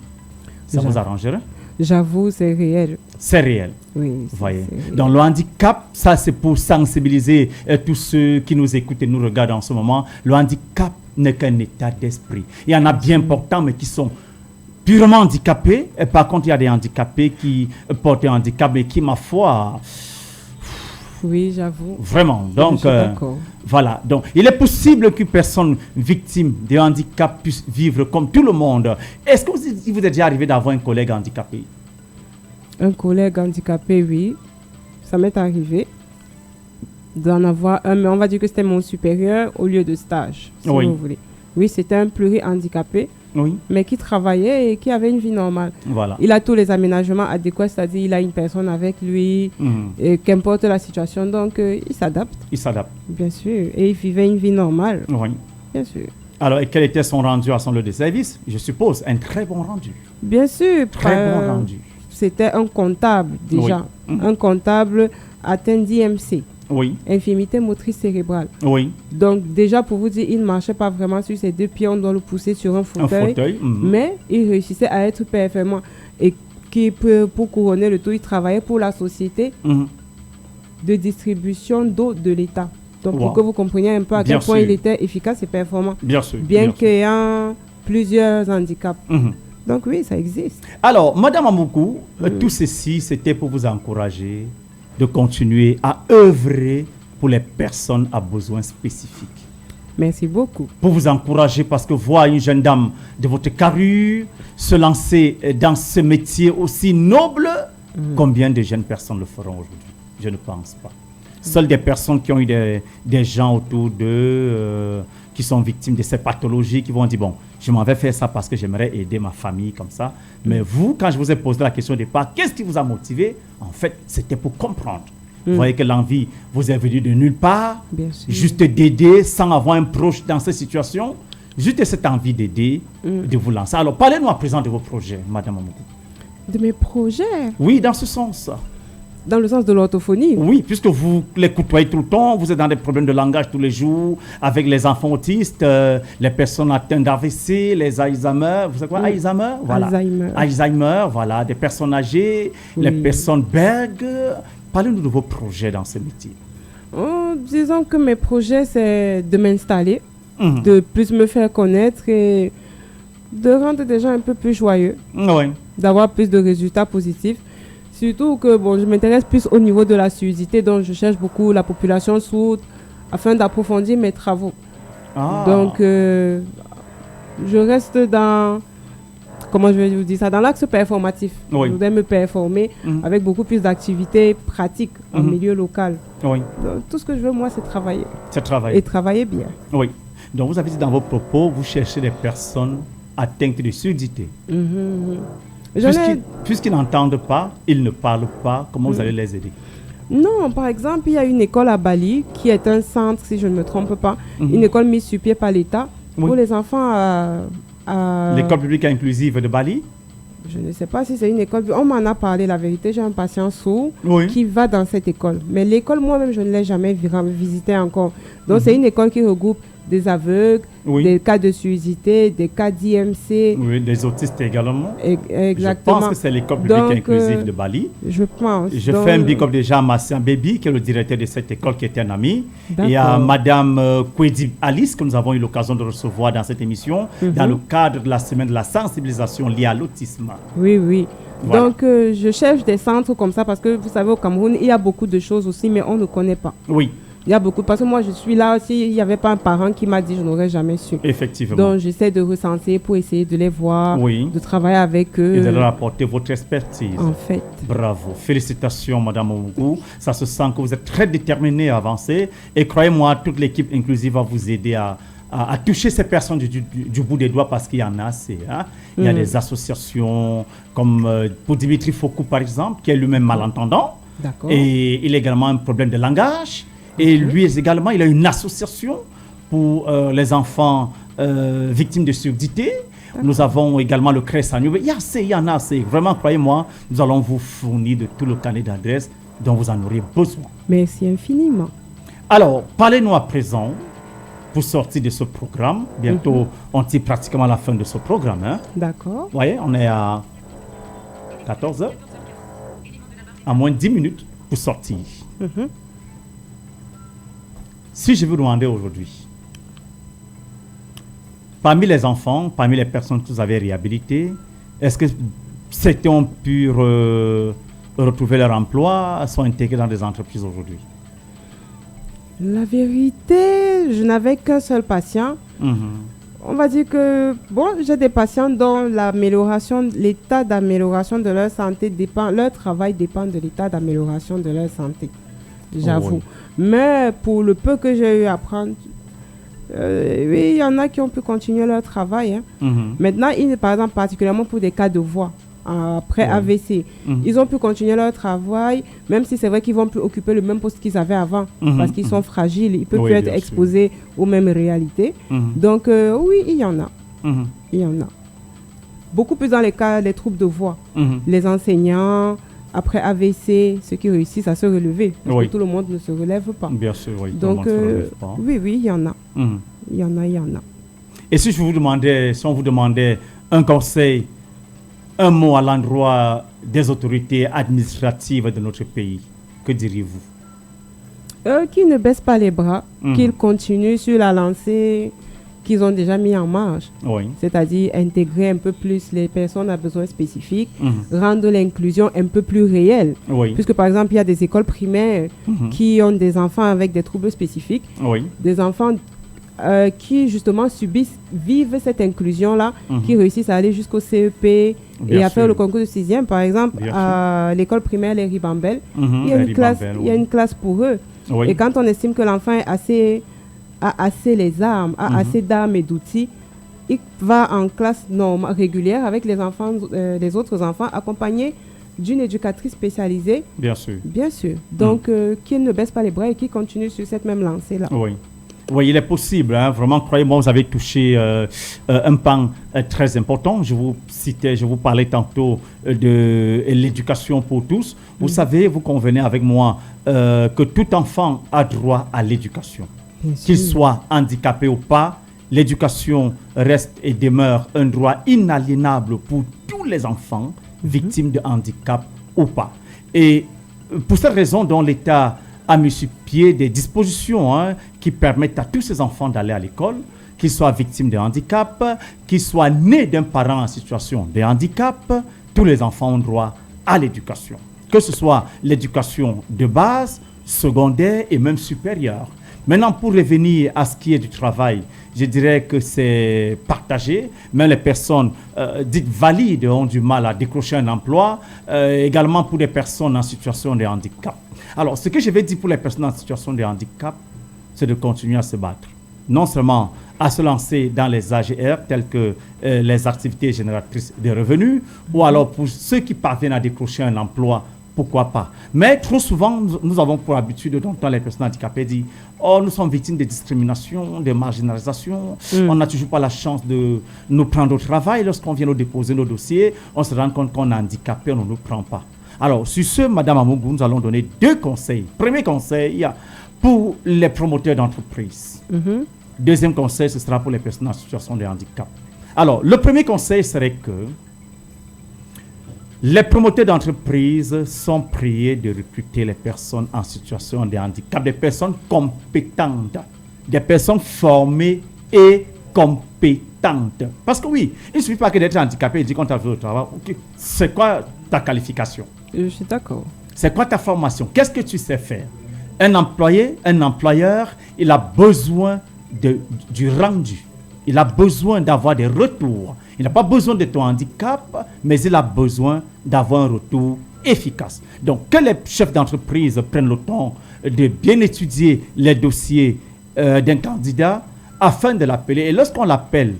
Ça vous arrangerait? J'avoue, c'est réel. C'est réel. Oui. Vous voyez. Donc le handicap, ça c'est pour sensibiliser tous ceux qui nous écoutent et nous regardent en ce moment. Le handicap n'est qu'un état d'esprit. Il y en a bien portants, mais qui sont purement handicapés. Et par contre, il y a des handicapés qui portent un handicap, mais qui, ma foi... Oui, j'avoue. Vraiment. Donc, je suis d'accord. voilà. Donc, il est possible qu'une personne victime de handicap puisse vivre comme tout le monde. Est-ce que vous êtes déjà arrivé d'avoir un collègue handicapé? Un collègue handicapé, oui. Ça m'est arrivé d'en avoir un, mais on va dire que c'était mon supérieur au lieu de stage, si vous voulez. Oui, c'était un pluri-handicapé, mais qui travaillait et qui avait une vie normale. Voilà. Il a tous les aménagements adéquats, c'est-à-dire il a une personne avec lui, et qu'importe la situation, donc il s'adapte. Il s'adapte. Bien sûr, et il vivait une vie normale. Oui. Bien sûr. Alors, et quel était son rendu à son lieu de service? Je suppose un très bon rendu. Bien sûr. Très bon rendu. C'était un comptable déjà. Un comptable atteint d'IMC. Oui. Infirmité motrice cérébrale. Oui. Donc déjà pour vous dire, il ne marchait pas vraiment sur ses deux pieds, on doit le pousser sur un fauteuil. Mais il réussissait à être performant. Et pour couronner le tout, il travaillait pour la société de distribution d'eau de l'État. Donc pour que vous compreniez un peu à quel point il était efficace et performant. Bien sûr. Bien qu'ayant plusieurs handicaps. Donc oui, ça existe. Alors, Madame Amougou, tout ceci, c'était pour vous encourager de continuer à œuvrer pour les personnes à besoins spécifiques. Merci beaucoup. Pour vous encourager, parce que voir une jeune dame de votre carrure se lancer dans ce métier aussi noble, combien de jeunes personnes le feront aujourd'hui? Je ne pense pas. Seules des personnes qui ont eu des gens autour d'eux, qui sont victimes de ces pathologies, qui vont dire, bon, je m'en vais faire ça parce que j'aimerais aider ma famille comme ça. Mais vous, quand je vous ai posé la question au départ, qu'est-ce qui vous a motivé? En fait, c'était pour comprendre. Vous voyez que l'envie vous est venue de nulle part. Juste d'aider sans avoir un proche dans cette situation. Juste cette envie d'aider, de vous lancer. Alors, parlez-nous à présent de vos projets, Madame Amougou. De mes projets? Oui, dans ce sens. Dans le sens de l'orthophonie? Oui, puisque vous les côtoyez tout le temps, vous êtes dans des problèmes de langage tous les jours, avec les enfants autistes, les personnes atteintes d'AVC, les Alzheimer, vous savez quoi, Alzheimer? Voilà. Alzheimer, voilà, des personnes âgées, les personnes Berg. Parlez-nous de vos projets dans ce métier. Disons que mes projets, c'est de m'installer, de plus me faire connaître et de rendre des gens un peu plus joyeux, d'avoir plus de résultats positifs. Surtout que je m'intéresse plus au niveau de la surdité, donc je cherche beaucoup la population sourde afin d'approfondir mes travaux. Donc, je reste dans, comment je vais vous dire ça, dans l'axe performatif. Je voudrais me performer avec beaucoup plus d'activités pratiques en milieu local. Donc, tout ce que je veux, moi, c'est travailler. C'est travailler. Et travailler bien. Oui. Donc, vous avez dit dans vos propos, vous cherchez des personnes atteintes de surdité. Puisqu'ils n'entendent pas, ils ne parlent pas, comment vous allez les aider? Non, par exemple, il y a une école à Bali qui est un centre, si je ne me trompe pas, une école mise sur pied par l'État pour les enfants L'école publique inclusive de Bali? Je ne sais pas si c'est une école. On m'en a parlé, la vérité. J'ai un patient sourd qui va dans cette école. Mais l'école, moi-même, je ne l'ai jamais visitée encore. Donc, c'est une école qui regroupe des aveugles, des cas de surdité, des cas d'IMC. Oui, des autistes également. Exactement. Je pense que c'est l'école publique inclusive de Bali. Je pense. Je fais un big up déjà à Massian Baby, qui est le directeur de cette école, qui est un ami. Et à Madame Kwedi Alice, que nous avons eu l'occasion de recevoir dans cette émission, dans le cadre de la semaine de la sensibilisation liée à l'autisme. Oui, oui. Voilà. Donc, je cherche des centres comme ça parce que, vous savez, au Cameroun, il y a beaucoup de choses aussi, mais on ne connaît pas. Oui. Il y a beaucoup, parce que moi je suis là, s'il n'y avait pas un parent qui m'a dit, je n'aurais jamais su. Effectivement. Donc j'essaie de recenser pour essayer de les voir, de travailler avec eux. Et de leur apporter votre expertise. En fait. Bravo. Félicitations, Madame Amougou. Ça se sent que vous êtes très déterminée à avancer. Et croyez-moi, toute l'équipe inclusive va vous aider à à toucher ces personnes du bout des doigts parce qu'il y en a assez. Hein. Il y a des associations comme pour Dimitri Foucault, par exemple, qui est lui-même malentendant. D'accord. Et il a également un problème de langage. Et lui également, il a une association pour les enfants victimes de surdité. Nous avons également le CRES à New. Il y en a assez. Vraiment, croyez-moi, nous allons vous fournir de tout le carnet d'adresses dont vous en aurez besoin. Merci infiniment. Alors, parlez-nous à présent pour sortir de ce programme. Bientôt, on tire pratiquement à la fin de ce programme. Hein. D'accord. Vous voyez, on est à 14h. À moins de 10 minutes pour sortir. Si je vous demandais aujourd'hui, parmi les enfants, parmi les personnes que vous avez réhabilitées, est-ce que certains ont pu retrouver leur emploi, sont intégrés dans des entreprises aujourd'hui? La vérité, je n'avais qu'un seul patient. On va dire que, bon, j'ai des patients dont l'état d'amélioration de leur santé dépend, leur travail dépend de l'état d'amélioration de leur santé, j'avoue. Mais pour le peu que j'ai eu à prendre, oui, il y en a qui ont pu continuer leur travail. Hein. Maintenant, par exemple, particulièrement pour des cas de voix, après AVC, ils ont pu continuer leur travail, même si c'est vrai qu'ils vont plus occuper le même poste qu'ils avaient avant, parce qu'ils sont fragiles, ils ne peuvent plus être exposés aux mêmes réalités. Donc, oui, il y en a. Il y en a. Beaucoup plus dans les cas des troubles de voix. Les enseignants, après AVC, ceux qui réussissent à se relever, parce que tout le monde ne se relève pas. Bien sûr, oui. Donc, oui, il y en a. Il y en a. Et si on vous demandait un conseil, un mot à l'endroit des autorités administratives de notre pays, que diriez-vous? Qu'ils ne baissent pas les bras, qu'ils continuent sur la lancée qu'ils ont déjà mis en marche. C'est-à-dire intégrer un peu plus les personnes à besoins spécifiques, rendre l'inclusion un peu plus réelle. Puisque par exemple, il y a des écoles primaires qui ont des enfants avec des troubles spécifiques, des enfants qui justement vivent cette inclusion-là, qui réussissent à aller jusqu'au CEP et à faire le concours de 6e. Par exemple, à l'école primaire Les Ribambelles, il y a une classe pour eux. Et quand on estime que l'enfant a assez les armes, a assez d'armes et d'outils, il va en classe régulière avec les autres enfants, accompagnés d'une éducatrice spécialisée. Bien sûr. Bien sûr. Donc, qu'il ne baisse pas les bras et qu'il continue sur cette même lancée-là. Oui, il est possible. Hein. Vraiment, croyez-moi, vous avez touché un pan très important. Je vous parlais tantôt de l'éducation pour tous. Vous savez, vous convenez avec moi que tout enfant a droit à l'éducation. Qu'il soit handicapé ou pas, l'éducation reste et demeure un droit inaliénable pour tous les enfants, victimes de handicap ou pas. Et pour cette raison, dont l'État a mis sur pied des dispositions qui permettent à tous ces enfants d'aller à l'école, qu'ils soient victimes de handicap, qu'ils soient nés d'un parent en situation de handicap, tous les enfants ont droit à l'éducation. Que ce soit l'éducation de base, secondaire et même supérieure. Maintenant, pour revenir à ce qui est du travail, je dirais que c'est partagé. Même les personnes dites valides ont du mal à décrocher un emploi, également pour les personnes en situation de handicap. Alors, ce que je vais dire pour les personnes en situation de handicap, c'est de continuer à se battre. Non seulement à se lancer dans les AGR, telles que les activités génératrices de revenus, ou alors pour ceux qui parviennent à décrocher un emploi, pourquoi pas. Mais trop souvent, nous avons pour habitude d'entendre les personnes handicapées dire « Oh, nous sommes victimes de discrimination, de marginalisation. On n'a toujours pas la chance de nous prendre au travail. Lorsqu'on vient nous déposer nos dossiers, on se rend compte qu'on est handicapé, on ne nous prend pas. » Alors, sur ce, Madame Amougou, nous allons donner 2 conseils. Premier conseil, pour les promoteurs d'entreprise. Deuxième conseil, ce sera pour les personnes en situation de handicap. Alors, le premier conseil serait que les promoteurs d'entreprise sont priés de recruter les personnes en situation de handicap, des personnes compétentes, des personnes formées et compétentes. Parce que oui, il ne suffit pas que d'être handicapé et dire qu'on t'a vu au travail. Okay. C'est quoi ta qualification? Je suis d'accord. C'est quoi ta formation? Qu'est-ce que tu sais faire? Un employeur, il a besoin du rendu. Il a besoin d'avoir des retours. Il n'a pas besoin de ton handicap, mais il a besoin d'avoir un retour efficace. Donc, que les chefs d'entreprise prennent le temps de bien étudier les dossiers d'un candidat afin de l'appeler. Et lorsqu'on l'appelle,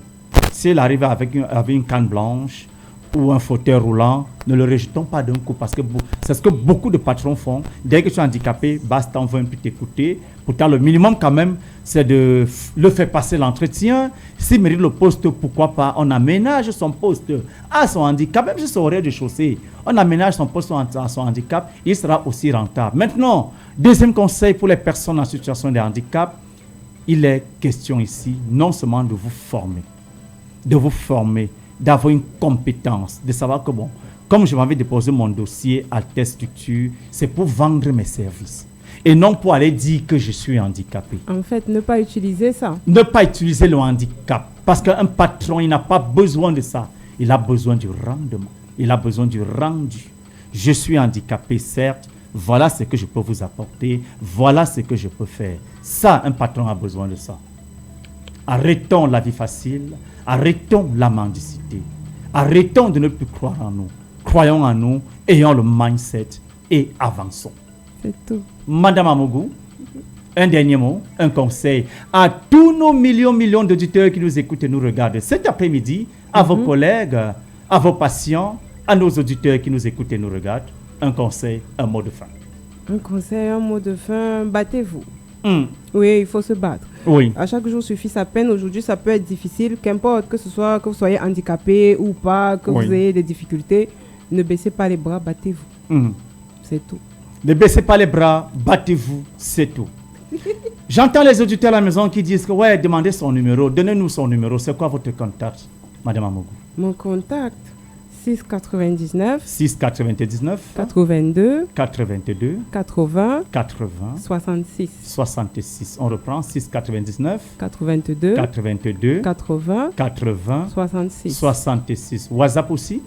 si elle arrive avec une canne blanche ou un fauteuil roulant, ne le rejetons pas d'un coup, parce que c'est ce que beaucoup de patrons font. Dès que tu es handicapé, basta, on veut un peu t'écouter. Pourtant, le minimum quand même, c'est de le faire passer l'entretien. S'il mérite le poste, pourquoi pas? On aménage son poste à son handicap, même si c'est au rez-de-chaussée. On aménage son poste à son handicap, il sera aussi rentable. Maintenant, deuxième conseil pour les personnes en situation de handicap, il est question ici non seulement de vous former, d'avoir une compétence, de savoir que bon, comme je m'avais déposé mon dossier à telle structure, c'est pour vendre mes services et non pour aller dire que je suis handicapé. En fait, ne pas utiliser ça. Ne pas utiliser le handicap, parce qu'un patron, il n'a pas besoin de ça. Il a besoin du rendement, il a besoin du rendu. Je suis handicapé, certes, voilà ce que je peux vous apporter, voilà ce que je peux faire. Ça, un patron a besoin de ça. Arrêtons la vie facile, arrêtons la mendicité, arrêtons de ne plus croire en nous. Croyons en nous, ayons le mindset et avançons. C'est tout. Madame Amougou, un dernier mot, un conseil à tous nos millions d'auditeurs qui nous écoutent et nous regardent cet après-midi, à vos collègues, à vos patients, à nos auditeurs qui nous écoutent et nous regardent. Un conseil, un mot de fin. Un conseil, un mot de fin, battez-vous. Oui, il faut se battre. Oui. À chaque jour suffit sa peine. Aujourd'hui, ça peut être difficile, qu'importe que ce soit que vous soyez handicapé ou pas, que vous ayez des difficultés, ne baissez pas les bras, battez-vous. C'est tout. Ne baissez pas les bras, battez-vous, c'est tout. J'entends les auditeurs à la maison qui disent que ouais, demandez son numéro, donnez-nous son numéro. C'est quoi votre contact, Madame Amougou? Mon contact, 699 82 80 66. On reprend 699 82 66. WhatsApp aussi?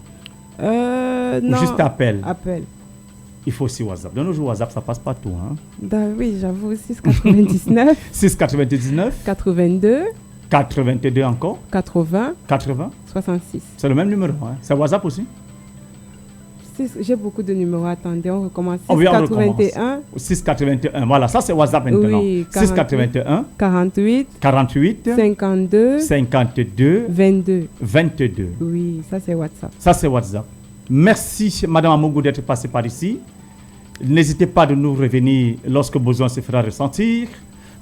Non. Juste appel. Il faut aussi WhatsApp. De nos jours, WhatsApp, ça passe partout. Hein? Oui, j'avoue, 699 699 82 encore 80 66. C'est le même numéro, hein? C'est WhatsApp aussi? J'ai beaucoup de numéros. Attendez, on recommence. 681. Voilà, ça c'est WhatsApp maintenant. Oui, 681 48 52 22. Oui, ça c'est WhatsApp. Merci, Madame Amougou, d'être passée par ici. N'hésitez pas de nous revenir lorsque besoin se fera ressentir.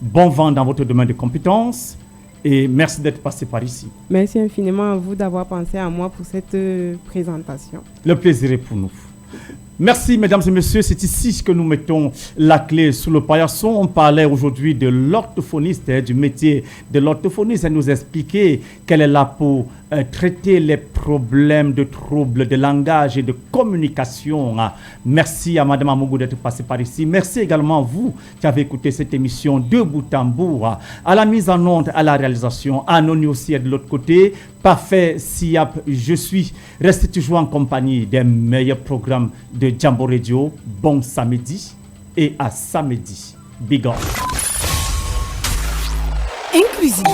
Bon vent dans votre domaine de compétences. Et merci d'être passé par ici. Merci infiniment à vous d'avoir pensé à moi pour cette présentation. Le plaisir est pour nous. Merci, mesdames et messieurs. C'est ici que nous mettons la clé sous le paillasson. On parlait aujourd'hui de l'orthophoniste, du métier de l'orthophoniste. Elle nous expliquait qu'elle est là pour traiter les problèmes de troubles de langage et de communication. Merci à Madame Amougou d'être passée par ici. Merci également à vous qui avez écouté cette émission de bout en bout. À la mise en onde, à la réalisation, à Noni aussi de l'autre côté. Parfait, Siap, je suis. Restez toujours en compagnie des meilleurs programmes de Jambo Radio. Bon samedi et à samedi. Big up. Inclusif.